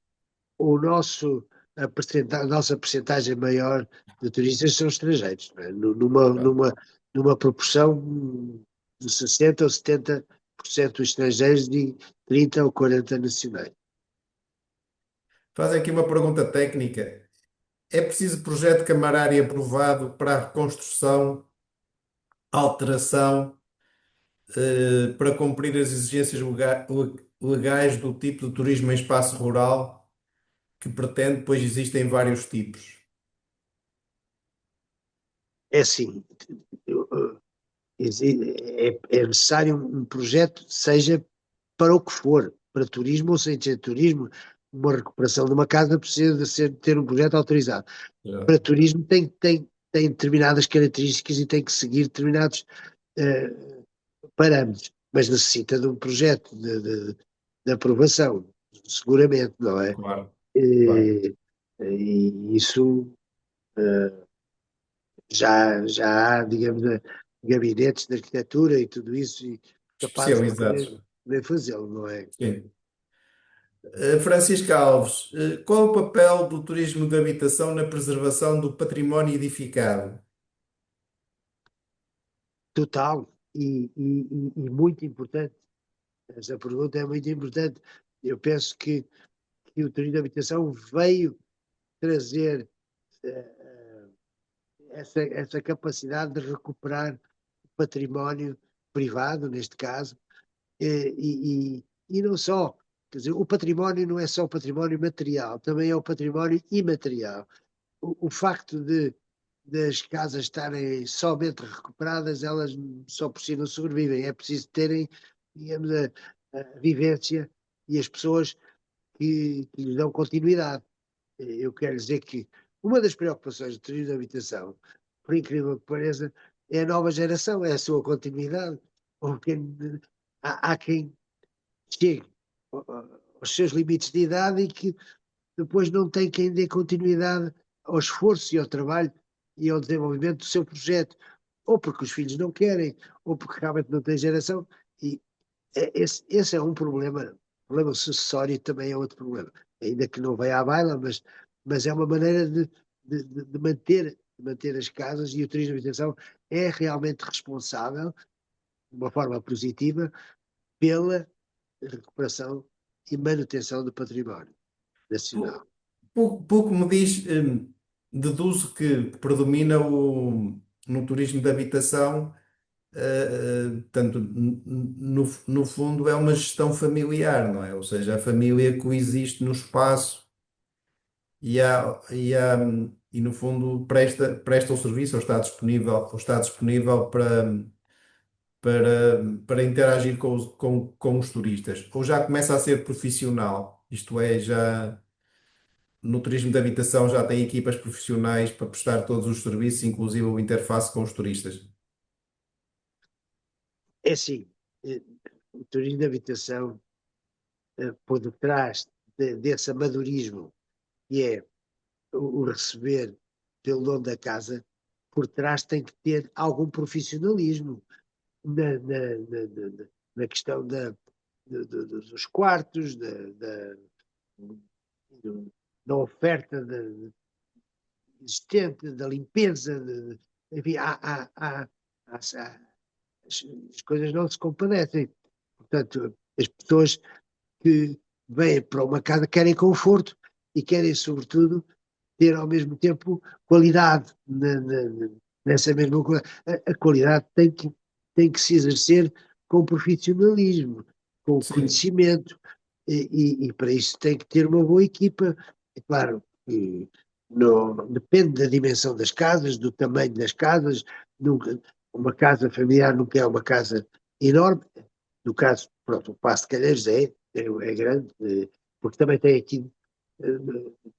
o a nossa percentagem maior de turistas são estrangeiros, não é? claro. Numa proporção de 60 ou 70% estrangeiros e 30 ou 40 nacionais. Fazem aqui uma pergunta técnica. É preciso projeto camarário aprovado para a reconstrução, alteração, para cumprir as exigências legais do tipo de turismo em espaço rural que pretende, pois existem vários tipos. É assim, é necessário um projeto, seja para o que for, para turismo ou sem ser turismo, uma recuperação de uma casa precisa ter um projeto autorizado. Para Exato. turismo tem determinadas características e tem que seguir determinados uh, parâmetros, mas necessita de um projeto de aprovação, seguramente, não é? Claro, claro. E, e isso já há, digamos, gabinetes de arquitetura e tudo isso e capazes de Especializados. poder fazê-lo, não é? Sim. Francisco Alves, qual o papel do turismo de habitação na preservação do património edificado? Total e muito importante. Essa pergunta é muito importante. Eu penso que o turismo de habitação veio trazer eh, essa capacidade de recuperar património privado, neste caso, e não só. Quer dizer, o património não é só o património material, também é o património imaterial. O facto das casas estarem somente recuperadas, elas só por si não sobrevivem. É preciso terem, digamos, a vivência e as pessoas que lhes dão continuidade. Eu quero dizer que uma das preocupações do turismo de habitação, por incrível que pareça, é a nova geração, é a sua continuidade. Ou há quem chegue aos seus limites de idade e que depois não tem quem dê continuidade ao esforço e ao trabalho e ao desenvolvimento do seu projeto, ou porque os filhos não querem, ou porque realmente não tem geração. E esse é um problema. O problema sucessório também é outro problema. Ainda que não venha à baila, mas é uma maneira de manter as casas e o turismo de habitação é realmente responsável, de uma forma positiva, pela recuperação e manutenção do património nacional. Pouco me diz, deduzo que predomina no turismo de habitação, portanto, no fundo é uma gestão familiar, não é? Ou seja, a família coexiste no espaço e no fundo presta o serviço ou está disponível para interagir com os turistas. Ou já começa a ser profissional, isto é, já. No turismo de habitação já tem equipas profissionais para prestar todos os serviços, inclusive o interface com os turistas. É assim, o turismo de habitação, por detrás desse amadorismo, que é o receber pelo dono da casa, por trás tem que ter algum profissionalismo na questão dos quartos, da oferta existente, da limpeza, enfim, as coisas não se compadecem. Portanto, as pessoas que vêm para uma casa querem conforto e querem, sobretudo, ter ao mesmo tempo qualidade nessa mesma coisa. A qualidade tem que se exercer com profissionalismo, com Sim, conhecimento, e para isso tem que ter uma boa equipa. É claro que depende da dimensão das casas, do tamanho das casas. Nunca, uma casa familiar nunca é uma casa enorme. No caso, pronto, o Paço de Calheiros é grande, porque também tem aqui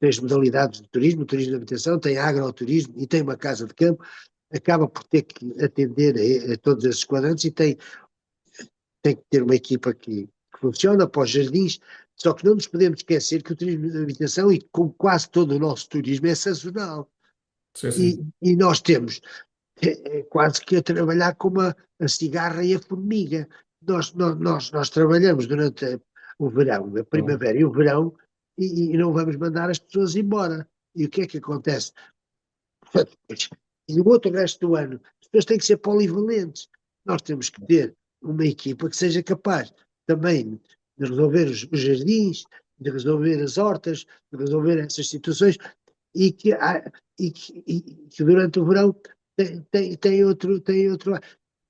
as modalidades de turismo, turismo de habitação, tem agroturismo e tem uma casa de campo, acaba por ter que atender a todos esses quadrantes e tem que ter uma equipa que funciona para os jardins, só que não nos podemos esquecer que o turismo de habitação, e como quase todo o nosso turismo, é sazonal. sim, E, sim. e nós temos quase que a trabalhar como a cigarra e a formiga. Nós trabalhamos durante o verão, a Bom, primavera e o verão, e não vamos mandar as pessoas embora. E o que é que acontece? E no outro resto do ano, as pessoas têm que ser polivalentes. Nós temos que ter uma equipa que seja capaz também de resolver os jardins, de resolver as hortas, de resolver essas situações, e que durante o verão tem outro.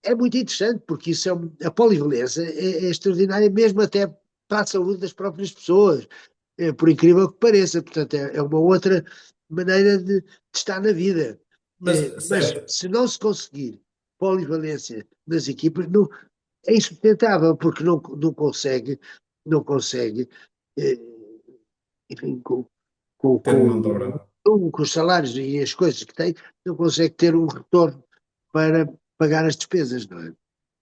É muito interessante, porque isso a polivalência é extraordinária, mesmo até para a saúde das próprias pessoas, por incrível que pareça. Portanto, é uma outra maneira de estar na vida. mas, Mas certo, se não se conseguir polivalência nas equipas, não, é insustentável, porque não consegue, eh, enfim, com, ter mão de com, obra. com os salários e as coisas que tem, não consegue ter um retorno para pagar as despesas, não é?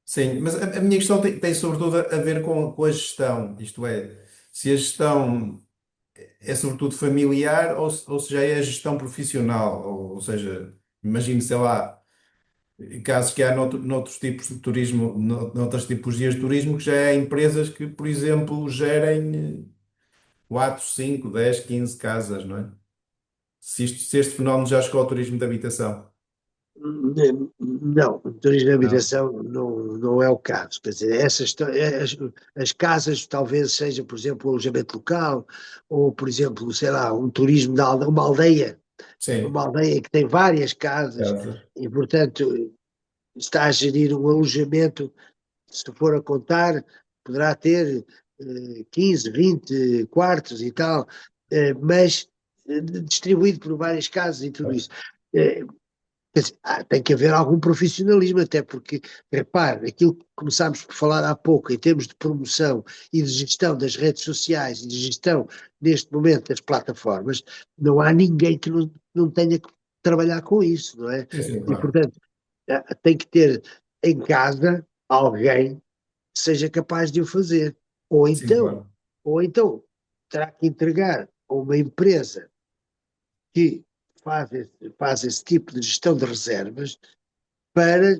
Sim, mas a minha questão tem sobretudo a ver com a gestão, isto é, se a gestão é sobretudo familiar ou se já é a gestão profissional, ou seja, imagino, sei lá, casos que há noutros tipos de turismo, noutras tipologias de turismo, que já há empresas que, por exemplo, gerem 4, 5, 10, 15 casas, não é? Se este fenómeno já chegou ao turismo de habitação. Não, o turismo de Não. habitação não é o caso. Quer dizer, as casas talvez seja, por exemplo, o alojamento local, ou, por exemplo, sei lá, um turismo de Sim, uma aldeia que tem várias casas casa. e, portanto, está a gerir um alojamento, se for a contar, poderá ter 15, 20 quartos e tal, mas distribuído por várias casas e tudo isso. Eh, Quer dizer, tem que haver algum profissionalismo, até porque, repare, aquilo que começámos por falar há pouco, em termos de promoção e de gestão das redes sociais e de gestão, neste momento, das plataformas, não há ninguém que não tenha que trabalhar com isso, não é? Sim, sim, E, claro. portanto, tem que ter em casa alguém que seja capaz de o fazer. Ou Sim, então, claro. ou então, terá que entregar a uma empresa que faz esse tipo de gestão de reservas para,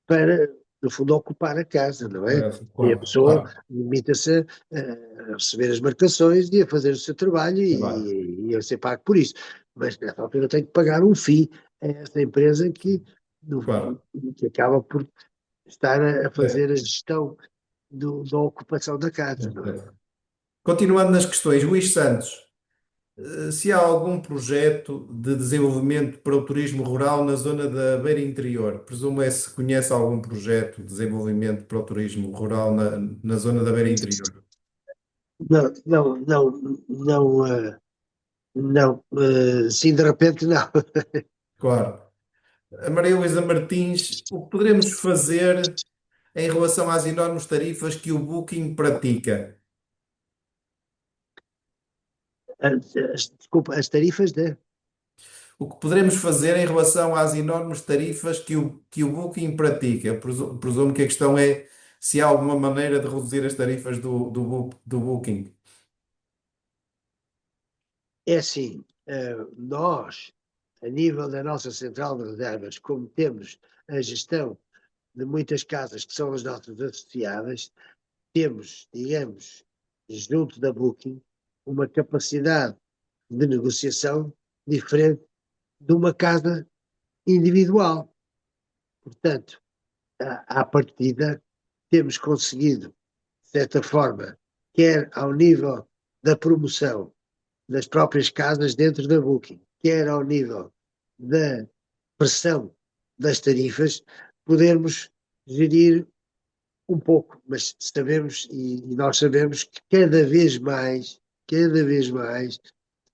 para, no fundo, ocupar a casa, não é? Parece, E a claro, pessoa claro. limita-se a receber as marcações e a fazer o seu trabalho Trabalho, e a ser pago por isso. Mas nessa altura tem que pagar um FII a essa empresa no- claro. que acaba por estar a É, fazer a gestão da ocupação da casa, não é? é. Continuando nas questões, Luís Santos, se há algum projeto de desenvolvimento para o turismo rural na zona da Beira Interior, presumo se conhece algum projeto de desenvolvimento para o turismo rural na zona da Beira Interior. Não, não, não, não, não, sim, de repente não. Claro. A Maria Luísa Martins, o que poderemos fazer em relação às enormes tarifas que o Booking pratica? Desculpa, as tarifas O que poderemos fazer em relação às enormes tarifas que o Booking pratica? Eu presumo que a questão é se há alguma maneira de reduzir as tarifas do Booking. é assim. nós, a nível da nossa central de reservas, como temos a gestão de muitas casas que são as nossas associadas, temos, digamos, junto da Booking, uma capacidade de negociação diferente de uma casa individual. Portanto, à partida, temos conseguido, de certa forma, quer ao nível da promoção das próprias casas dentro da Booking, quer ao nível da pressão das tarifas, podermos gerir um pouco, mas sabemos e nós sabemos que cada vez mais,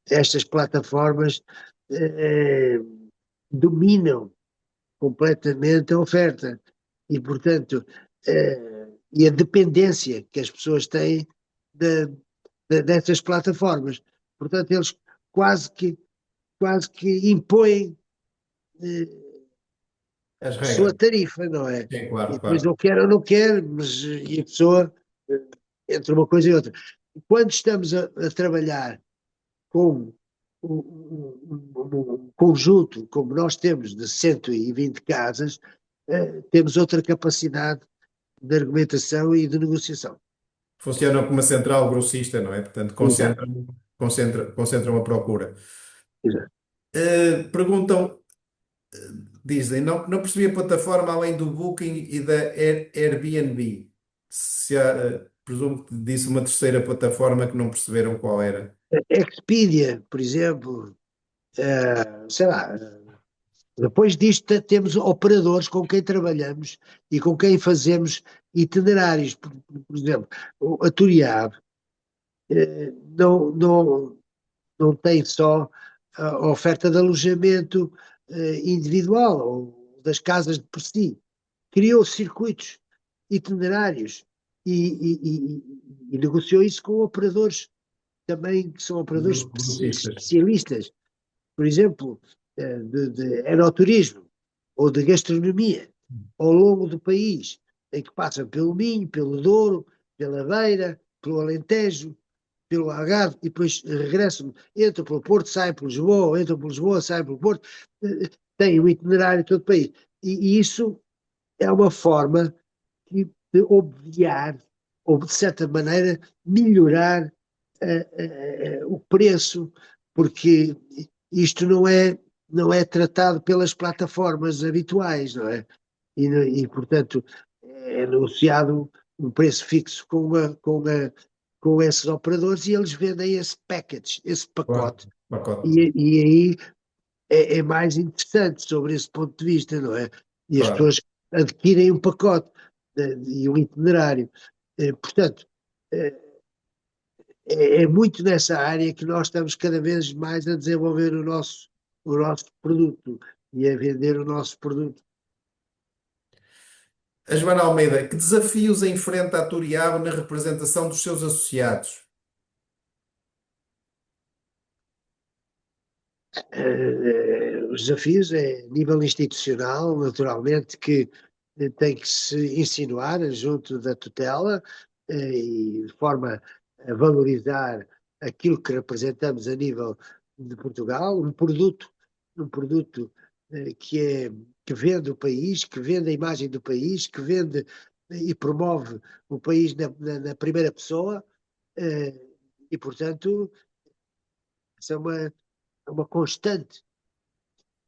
estas plataformas eh, dominam completamente a oferta e, portanto, e a dependência que as pessoas têm de, dessas plataformas. Portanto, eles quase que, quase que impõem As a sua regras. tarifa, não é? Sim, E claro, depois claro. ou quer ou não quer, mas e a pessoa entre uma coisa e outra. Quando estamos a trabalhar com um conjunto, como nós temos, de 120 casas, temos outra capacidade de argumentação e de negociação. Funcionam como uma central grossista, não é? Portanto, Exato. concentram a procura. Exato. Perguntam, dizem, não percebi a plataforma além do Booking e da Airbnb. Se há, presumo que disse uma terceira plataforma que não perceberam qual era. Expedia, por exemplo, sei lá, depois disto temos operadores com quem trabalhamos e com quem fazemos itinerários. Por exemplo, a Turiab não tem só a oferta de alojamento individual ou das casas de por si. Criou circuitos itinerários e negociou isso com operadores também que são operadores Grossistas. especialistas, por exemplo, de enoturismo ou de gastronomia ao longo do país, em que passam pelo Minho, pelo Douro, pela Beira, pelo Alentejo, pelo Algarve e depois regressam, entram pelo Porto, saem por Lisboa, entram por Lisboa, saem pelo Porto, têm um itinerário em todo o país. E isso é uma forma de obviar, ou de certa maneira melhorar o preço, porque isto não é tratado pelas plataformas habituais, não é? Portanto, é negociado um preço fixo com esses operadores e eles vendem esse package, esse Claro, pacote. pacote. E aí é mais interessante sobre esse ponto de vista, não é? E as Claro. pessoas adquirem um pacote e um itinerário. Portanto, eh, é muito nessa área que nós estamos cada vez mais a desenvolver o nosso produto e a vender o nosso produto. A Joana Almeida, que desafios enfrenta a Turiabo na representação dos seus associados? Os desafios é a nível institucional, naturalmente, que tem que se insinuar junto da tutela e de forma a valorizar aquilo que representamos a nível de Portugal, um produto que vende o país, que vende a imagem do país, que vende e promove o país na primeira pessoa, eh, e portanto, essa é uma constante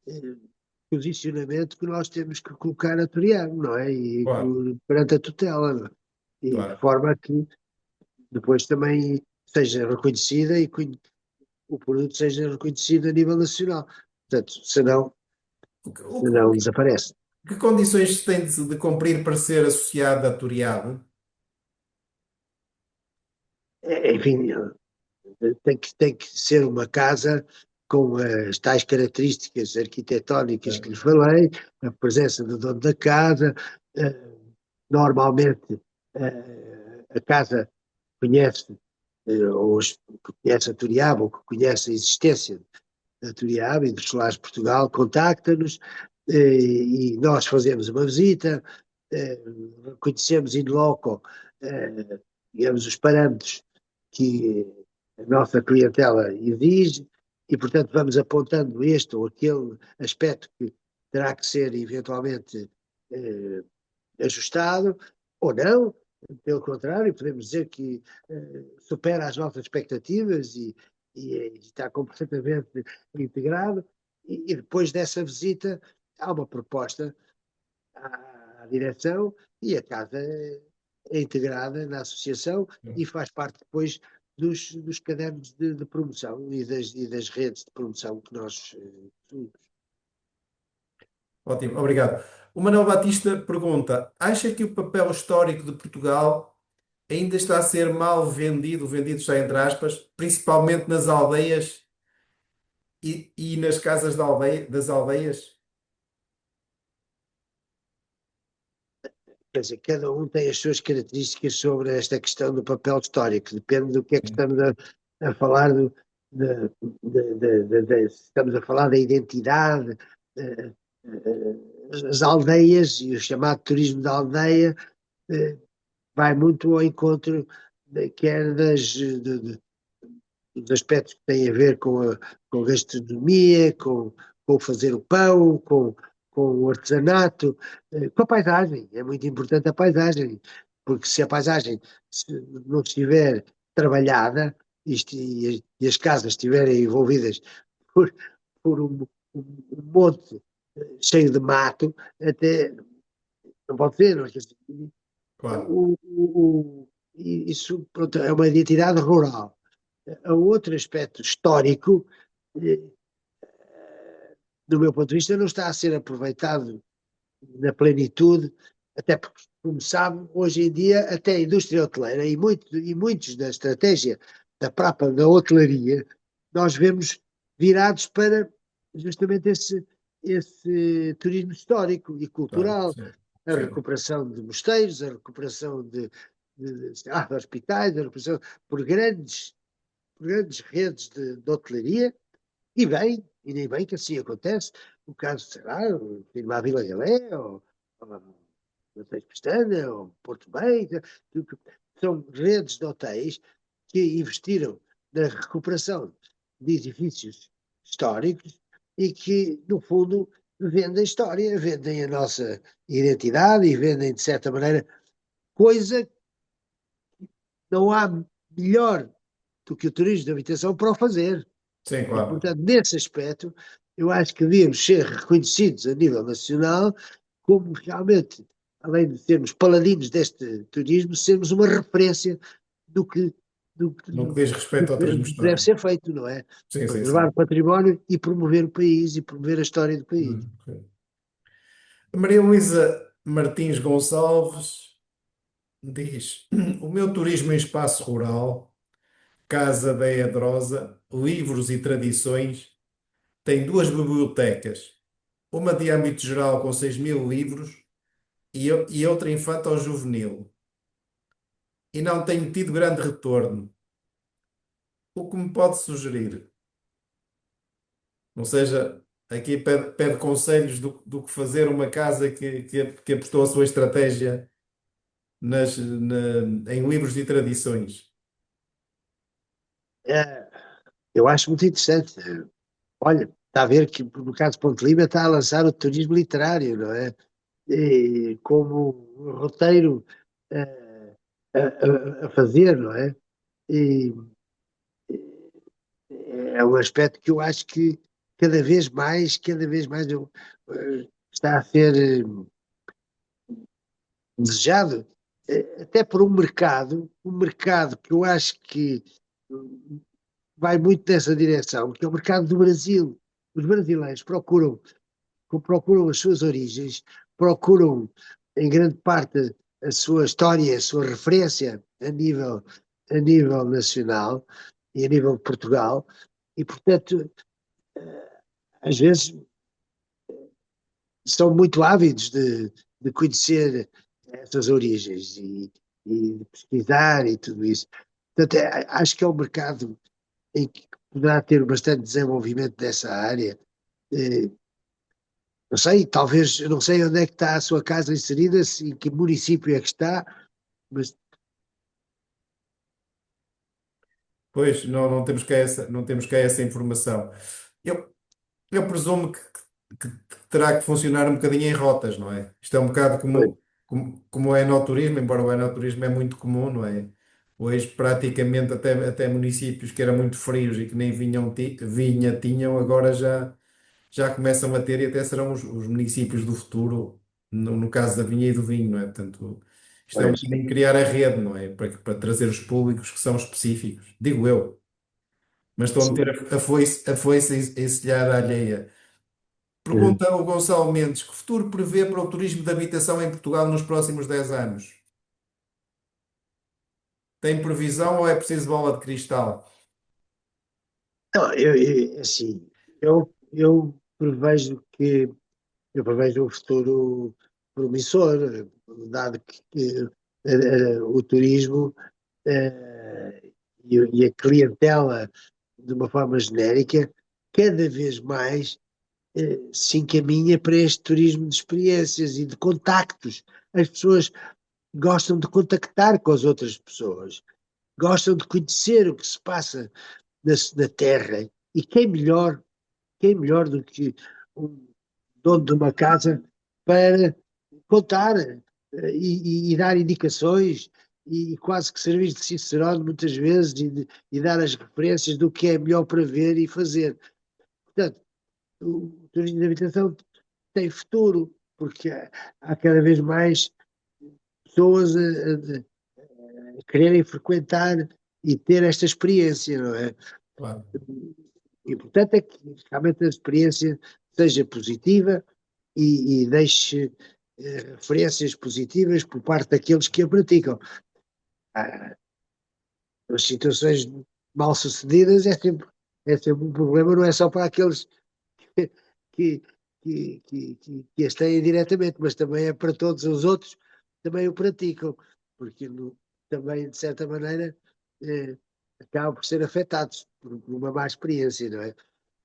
eh, posicionamento que nós temos que colocar a Toriano, não é? E Claro, perante a tutela, não é? E de claro. forma que depois também seja reconhecida e o produto seja reconhecido a nível nacional. Portanto, senão, O que, o que- senão desaparece. que condições tem de cumprir para ser associado a Turiabo? Enfim, tem que ser uma casa com as tais características arquitetónicas que lhe falei, a presença do dono da casa, eh, normalmente a casa conhece, ou que conhece a Turiaba, ou que conhece a existência da Turiaba e dos Solares de Portugal, contacta-nos e nós fazemos uma visita, eh, conhecemos in loco, digamos, os parâmetros que a nossa clientela exige, e, portanto, vamos apontando este ou aquele aspecto que terá que ser eventualmente ajustado, ou não, pelo contrário, podemos dizer que supera as nossas expectativas e está completamente integrado. E depois dessa visita, há uma proposta à direção e a casa é integrada na associação e faz parte depois dos cadernos de promoção e das redes de promoção que nós Ótimo, obrigado. O Manuel Batista pergunta: acha que o papel histórico de Portugal ainda está a ser mal vendido, vendido está entre aspas, principalmente nas aldeias e nas casas das aldeias? quer dizer, cada um tem as suas características sobre esta questão do papel histórico, depende do que é que Sim, estamos a falar, se estamos a falar da identidade, eh, as aldeias e o chamado turismo da aldeia vai muito ao encontro quer dos aspectos que têm a ver com a gastronomia, com fazer o pão, com o artesanato, com a paisagem. É muito importante a paisagem, porque se a paisagem não estiver trabalhada e as casas estiverem envolvidas por, por um monte cheio de mato, até não pode ser, não é? claro. Isso, pronto, é uma identidade rural. A outro aspecto histórico, eh, do meu ponto de vista, não está a ser aproveitado na plenitude, até porque, como sabe, hoje em dia, até a indústria hoteleira e muitos da estratégia da hotelaria, nós vemos virados para justamente esse turismo histórico e Claro, cultural, sim, a sim, recuperação de mosteiros, a recuperação de hospitais, a recuperação por grandes redes de hotelaria, e nem bem que assim acontece. O caso, será, ir à Vila Galé, ou Hotéis Pestana, ou Porto Bem, são redes de hotéis que investiram na recuperação de edifícios históricos e que, no fundo, vendem história, vendem a nossa identidade e vendem, de certa maneira, coisa que não há melhor do que o turismo de habitação para o fazer. sim, E, claro. portanto, nesse aspecto, eu acho que devíamos ser reconhecidos a nível nacional como realmente, além de sermos paladinos deste turismo, sermos uma referência do que, do, que- No do, que diz respeito ao turismo que deve histórico. ser feito, não é? Sim, sim, Preservar sim. o património e promover o país e promover a história do país. Ok. Maria Luísa Martins Gonçalves diz: o meu turismo em espaço rural, Casa da Edrosa, livros e tradições, tem duas bibliotecas, uma de âmbito geral com 6.000 livros e outra infanto-juvenil, e não tenho tido grande retorno. O que me pode sugerir? Ou seja, aqui pede conselhos do que fazer uma casa que apostou a sua estratégia em livros e tradições. É, eu acho muito interessante. Olha, está a ver que no caso de Ponte Lima está a lançar o turismo literário, não é? E como roteiro eh, a fazer, não é? E é um aspecto que eu acho que cada vez mais está a ser desejado, até por um mercado que eu acho que vai muito nessa direção, que é o mercado do Brasil. Os brasileiros procuram as suas origens, procuram, em grande parte, a sua história, a sua referência a nível nacional e a nível de Portugal, e, portanto, às vezes são muito ávidos de conhecer essas origens e de pesquisar e tudo isso. Portanto, acho que é um mercado em que poderá ter bastante desenvolvimento dessa área. Eh, Não sei, talvez, eu não sei onde é que está a sua casa inserida, em que município é que está, mas Pois, não temos cá essa informação. Eu, eu presumo que terá que funcionar um bocadinho em rotas, não é? Isto é um bocado Pois, como é enoturismo, embora o enoturismo é muito comum, não é? Hoje, praticamente, até municípios que eram muito frios e que nem vinha tinham, agora já começam a ter e até serão os municípios do futuro, no caso da vinha e do vinho, não é? Portanto, isto é um pois, bocadinho criar a rede, não é? Para trazer os públicos que são específicos, digo eu, mas estou a sim. meter a foice a encilhar a alheia. Eh, Pergunta o Gonçalo Mendes: que futuro prevê para o turismo de habitação em Portugal nos próximos 10 anos? Tem previsão ou é preciso bola de cristal? Não, assim, eu prevejo um futuro promissor, dado que o turismo e a clientela, de uma forma genérica, cada vez mais se encaminha para este turismo de experiências e de contactos. As pessoas gostam de contactar com as outras pessoas, gostam de conhecer o que se passa na Terra. E quem melhor do que um dono de uma casa para contar e dar indicações e quase que servir de Cicerone muitas vezes e dar as referências do que é melhor para ver e fazer. Portanto, o turismo de habitação tem futuro, porque há cada vez mais pessoas a quererem frequentar e ter esta experiência, não é? Claro. E importante é que realmente a experiência seja positiva e deixe referências positivas por parte daqueles que a praticam. Ah, as situações mal sucedidas é sempre um problema, não é só para aqueles que, que as têm diretamente, mas também é para todos os outros que também o praticam, porque também, de certa maneira, eh, acabam por ser afetados por uma má experiência, não é?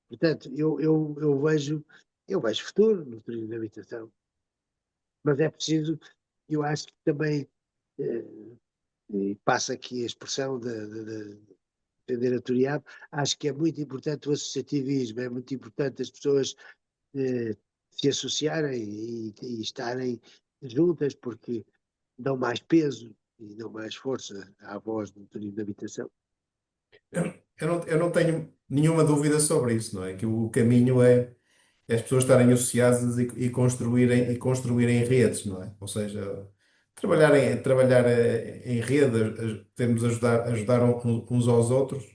Portanto, eu vejo futuro no turismo de habitação, mas é preciso, eu acho que também, eh, e passa aqui a expressão de vender a turear, acho que é muito importante o associativismo, é muito importante as pessoas se associarem e estarem juntas, porque dão mais peso e dão mais força à voz do turismo de habitação. Eu não tenho nenhuma dúvida sobre isso, não é? Que o caminho é as pessoas estarem associadas e construírem redes, não é? Ou seja, trabalhar em rede, termos ajudar uns aos outros.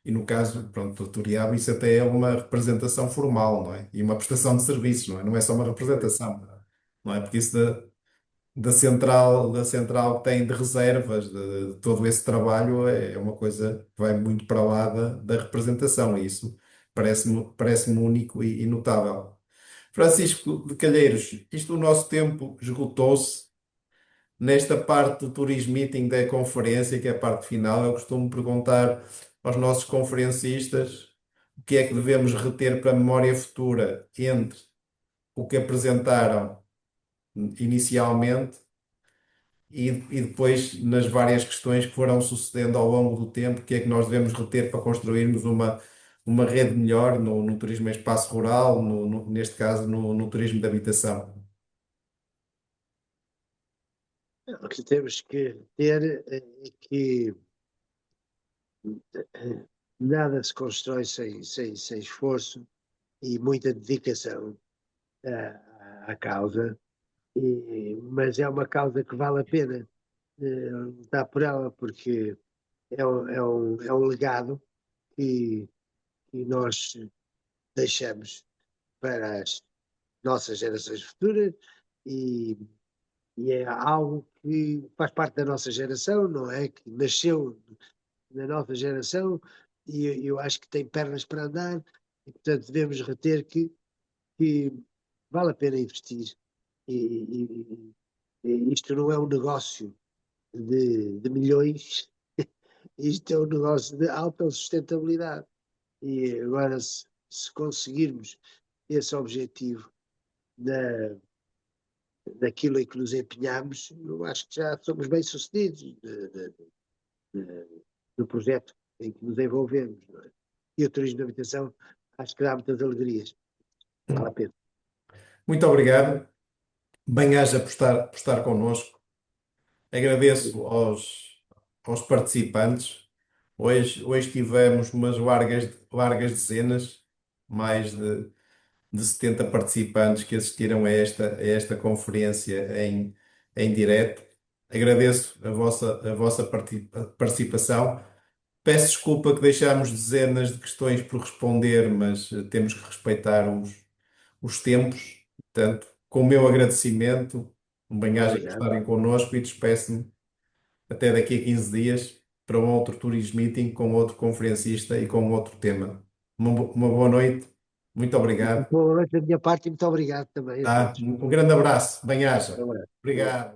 E no caso, pronto, do Turiabo, isso até é uma representação formal, não é? E uma prestação de serviços, não é? Não é só uma representação, não é? Porque isso da central que tem de reservas, de todo esse trabalho, é uma coisa que vai muito para lá da representação. E isso parece-me único e notável. Francisco de Calheiros, isto o nosso tempo esgotou-se. Nesta parte do Tourism Meeting da conferência, que é a parte final, eu costumo perguntar aos nossos conferencistas o que é que devemos reter para a memória futura entre o que apresentaram inicialmente e depois nas várias questões que foram sucedendo ao longo do tempo, o que é que nós devemos reter para construirmos uma rede melhor no turismo em espaço rural, neste caso no turismo de habitação. O que temos que ter é que nada se constrói sem esforço e muita dedicação à causa, mas é uma causa que vale a pena lutar por ela, porque é um legado que, que nós deixamos para as nossas gerações futuras e, e é algo que faz parte da nossa geração, não é? Que nasceu na nossa geração e eu acho que tem pernas para andar e, portanto, devemos reter que vale a pena investir. E isto não é um negócio de milhões, isto é um negócio de alta sustentabilidade. E agora, se conseguirmos esse objetivo da, daquilo em que nos empenhamos, eu acho que já somos bem-sucedidos no projeto. em que nos envolvemos, não é? E o turismo de habitação acho que dá muitas alegrias. Vale a pena. Muito obrigado. Bem-aja por estar connosco. Agradeço aos participantes. Hoje tivemos umas largas dezenas, mais de 70 participantes que assistiram a esta conferência em direto. Agradeço a vossa participação. Peço desculpa que deixámos dezenas de questões por responder, mas temos que respeitar os tempos. Portanto, com o meu agradecimento, um bem-aja por Obrigado. estarem connosco e despeço-me até daqui a 15 dias para um outro Tourism Meeting com outro conferencista e com outro tema. Uma boa noite, muito obrigado. Boa noite da minha parte e muito obrigado também a Tá? todos. Um grande abraço, bem-aja. Um abraço. Obrigado.